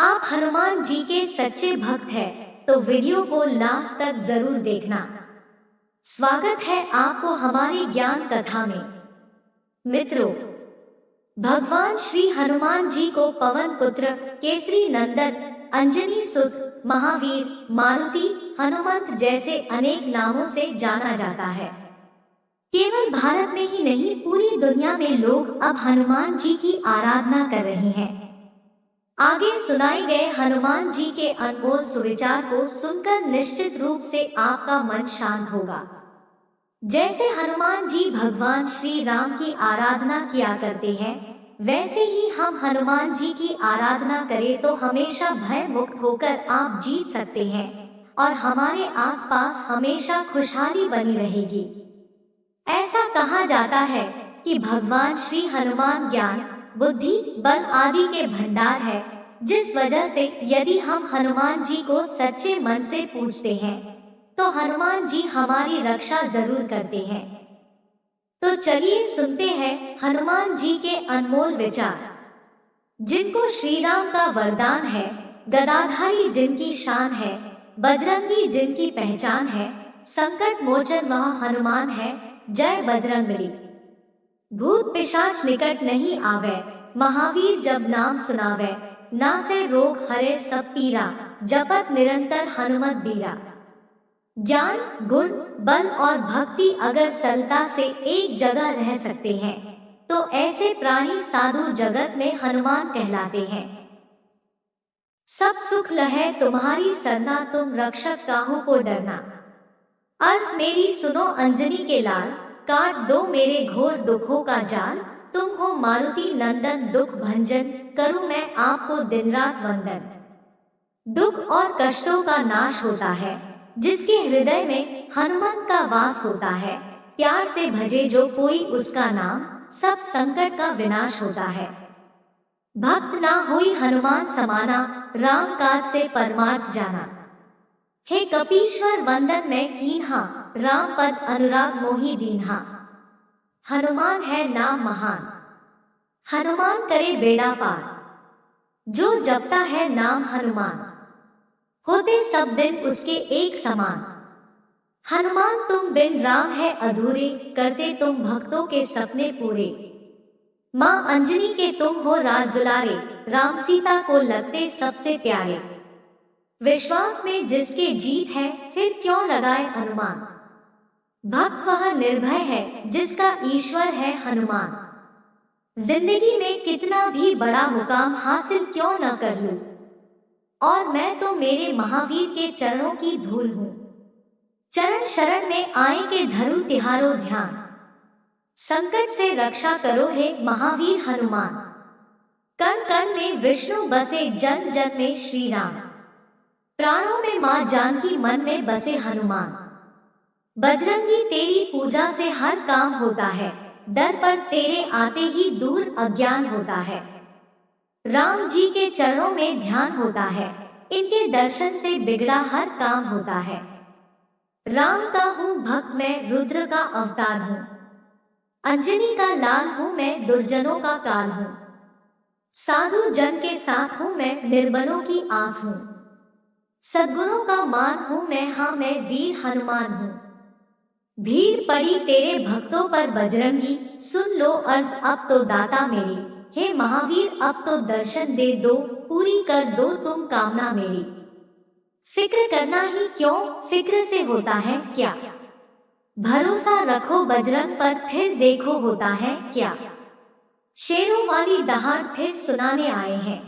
आप हनुमान जी के सच्चे भक्त हैं, तो वीडियो को लास्ट तक जरूर देखना। स्वागत है आपको हमारी ज्ञान कथा में। मित्रों, भगवान श्री हनुमान जी को पवन पुत्र, केसरी नंदन, अंजनी सुत, महावीर, मारुति, हनुमंत जैसे अनेक नामों से जाना जाता है। केवल भारत में ही नहीं, पूरी दुनिया में लोग अब हनुमान जी की आराधना कर रहे हैं। आगे सुनाए गए हनुमान जी के अनमोल सुविचार को सुनकर निश्चित रूप से आपका मन शांत होगा। जैसे हनुमान जी भगवान श्री राम की आराधना किया करते हैं, वैसे ही हम हनुमान जी की आराधना करें तो हमेशा भय मुक्त होकर आप जीत सकते हैं और हमारे आसपास हमेशा खुशहाली बनी रहेगी। ऐसा कहा जाता है कि भगवान श्री हनुमान ज्ञान, बुद्धि, बल आदि के भंडार है, जिस वजह से यदि हम हनुमान जी को सच्चे मन से पूजते हैं तो हनुमान जी हमारी रक्षा जरूर करते हैं। तो चलिए सुनते हैं हनुमान जी के अनमोल विचार। जिनको श्री राम का वरदान है, गदाधारी जिनकी शान है, बजरंगी जिनकी पहचान है, संकट मोचन वह हनुमान है, जय बजरंगबली। भूत पिशाच निकट नहीं आवे, महावीर जब नाम सुनावे, नासे रोग हरे सब पीरा, जपत निरंतर हनुमत बीरा। ज्ञान, गुण, बल और भक्ति अगर सरलता से एक जगह रह सकते हैं तो ऐसे प्राणी साधु जगत में हनुमान कहलाते हैं। सब सुख लहे तुम्हारी सरना, तुम रक्षक काहू को डरना। अर्ज मेरी सुनो अंजनी के लाल, काट दो मेरे घोर दुखों का जाल। तुम हो मारुति नंदन, दुख भंजन, करूं मैं आपको दिन रात वंदन। दुख और कष्टों का नाश होता है जिसके हृदय में हनुमंत का वास होता है। प्यार से भजे जो कोई उसका नाम, सब संकट का विनाश होता है। भक्त ना होई हनुमान समाना, राम काज से परमार्थ जाना। हे कपीश्वर वंदन मैं कीन्हा, राम पद अनुराग मोहि दीन्हा। हनुमान है नाम महान, हनुमान करे बेड़ा पार। जो जपता है नाम हनुमान, होते सब दिन उसके एक समान। हनुमान तुम बिन राम है अधूरे, करते तुम भक्तों के सपने पूरे। माँ अंजनी के तुम हो राज दुलारे, राम सीता को लगते सबसे प्यारे। विश्वास में जिसके जीत है, फिर क्यों लगाए अनुमान। भक्त वह निर्भय है जिसका ईश्वर है हनुमान। जिंदगी में कितना भी बड़ा मुकाम हासिल क्यों न कर लूं, और मैं तो मेरे महावीर के चरणों की धूल हूँ। चरण शरण में आए के धरु तिहारो ध्यान, संकट से रक्षा करो हे महावीर हनुमान। कण कण में विष्णु बसे, जन जन में श्री राम। प्राणों में माँ जानकी, मन में बसे हनुमान। बजरंगी तेरी पूजा से हर काम होता है, दर पर तेरे आते ही दूर अज्ञान होता है। राम जी के चरणों में ध्यान होता है, इनके दर्शन से बिगड़ा हर काम होता है। राम का हूँ भक्त मैं, रुद्र का अवतार हूँ। अंजनी का लाल हूँ मैं, दुर्जनों का काल हूँ। साधु जन के साथ हूँ मैं, निर्बलों की आस हूँ। सद्गुणों का मान हूँ मैं, हाँ मैं वीर हनुमान हूँ। भीड़ पड़ी तेरे भक्तों पर बजरंगी, सुन लो अर्ज अब तो दाता मेरी। हे महावीर अब तो दर्शन दे दो, पूरी कर दो तुम कामना मेरी। फिक्र करना ही क्यों, फिक्र से होता है क्या। भरोसा रखो बजरंग पर, फिर देखो होता है क्या। शेरों वाली दहाड़ फिर सुनाने आए हैं,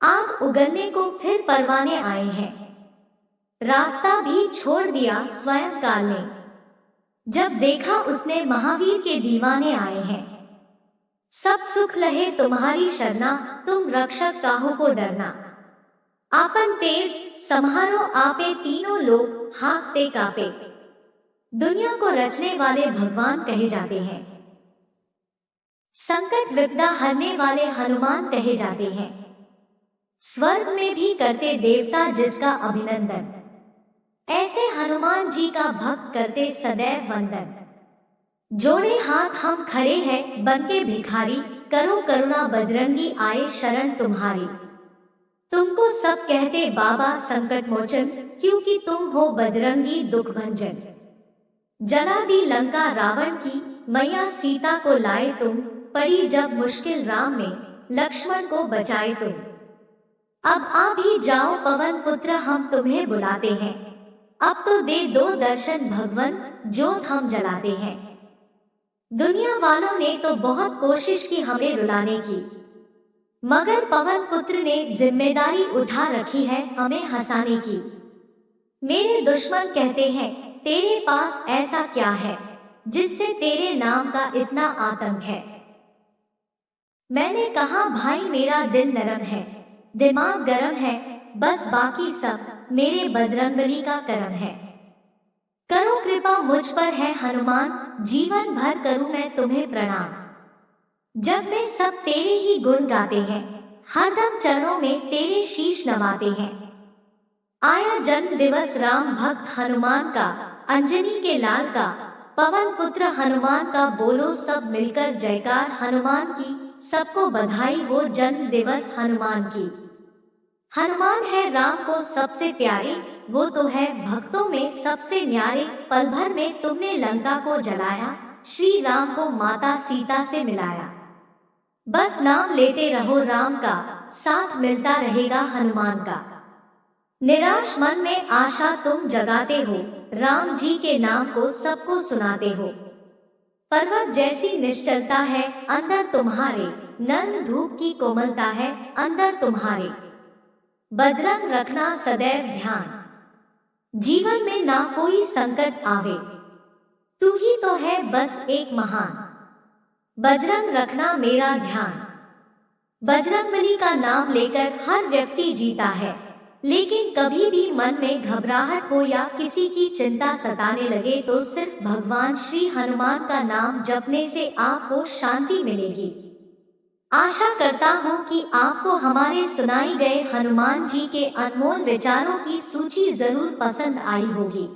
आग उगलने को फिर परवाने आए हैं। रास्ता भी छोड़ दिया स्वयं काल ने, जब देखा उसने महावीर के दीवाने आए हैं। सब सुख लहे तुम्हारी शरणा, तुम रक्षक काहू को डरना। आपन तेज सम्हारो आपे, तीनों लोग हाकते कापे। दुनिया को रचने वाले भगवान कहे जाते हैं, संकट विपदा हरने वाले हनुमान कहे जाते हैं। स्वर्ग में भी करते देवता जिसका अभिनंदन, ऐसे हनुमान जी का भक्त करते सदैव वंदन। जोड़े हाथ हम खड़े हैं बनके भिखारी, करो करुणा बजरंगी आए शरण तुम्हारी। सब कहते बाबा संकट मोचन, क्योंकि तुम हो बजरंगी दुख भंजन। जला दी लंका रावण की, मैया सीता को लाए तुम, पड़ी जब मुश्किल राम ने, लक्ष्मण को बचाए तुम। अब आ भी जाओ पवन पुत्र, हम तुम्हें बुलाते हैं, अब तो दे दो दर्शन भगवन, ज्योत हम जलाते हैं। दुनिया वालों ने तो बहुत कोशिश की हमें रुलाने की, मगर पवन पुत्र ने जिम्मेदारी उठा रखी है हमें हंसाने की। मेरे दुश्मन कहते हैं तेरे पास ऐसा क्या है, जिससे तेरे नाम का इतना आतंक है। मैंने कहा भाई मेरा दिल नरम है, दिमाग गरम है, बस बाकी सब मेरे बजरंगबली का करम है। करो कृपा मुझ पर है हनुमान, जीवन भर करूं मैं तुम्हें प्रणाम। जग में सब तेरे ही गुण गाते हैं, हरदम चरणों में तेरे शीश नवाते हैं। आया जन्म दिवस राम भक्त हनुमान का, अंजनी के लाल का, पवन पुत्र हनुमान का, बोलो सब मिलकर जयकार हनुमान की, सबको बधाई हो जन्म दिवस हनुमान की। हनुमान है राम को सबसे प्यारे, वो तो है भक्तों में सबसे न्यारे। पल भर में तुमने लंका को जलाया, श्री राम को माता सीता से मिलाया। बस नाम लेते रहो राम का, साथ मिलता रहेगा हनुमान का। निराश मन में आशा तुम जगाते हो, राम जी के नाम को सबको सुनाते हो। पर्वत जैसी निश्चलता है अंदर तुम्हारे, नर्म धूप की कोमलता है अंदर तुम्हारे। बजरंग रखना सदैव ध्यान, जीवन में ना कोई संकट आवे, तू ही तो है बस एक महान। बजरंग रखना मेरा ध्यान। बजरंगबली का नाम लेकर हर व्यक्ति जीता है, लेकिन कभी भी मन में घबराहट हो या किसी की चिंता सताने लगे तो सिर्फ भगवान श्री हनुमान का नाम जपने से आपको शांति मिलेगी। आशा करता हूँ कि आपको हमारे सुनाई गए हनुमान जी के अनमोल विचारों की सूची जरूर पसंद आई होगी।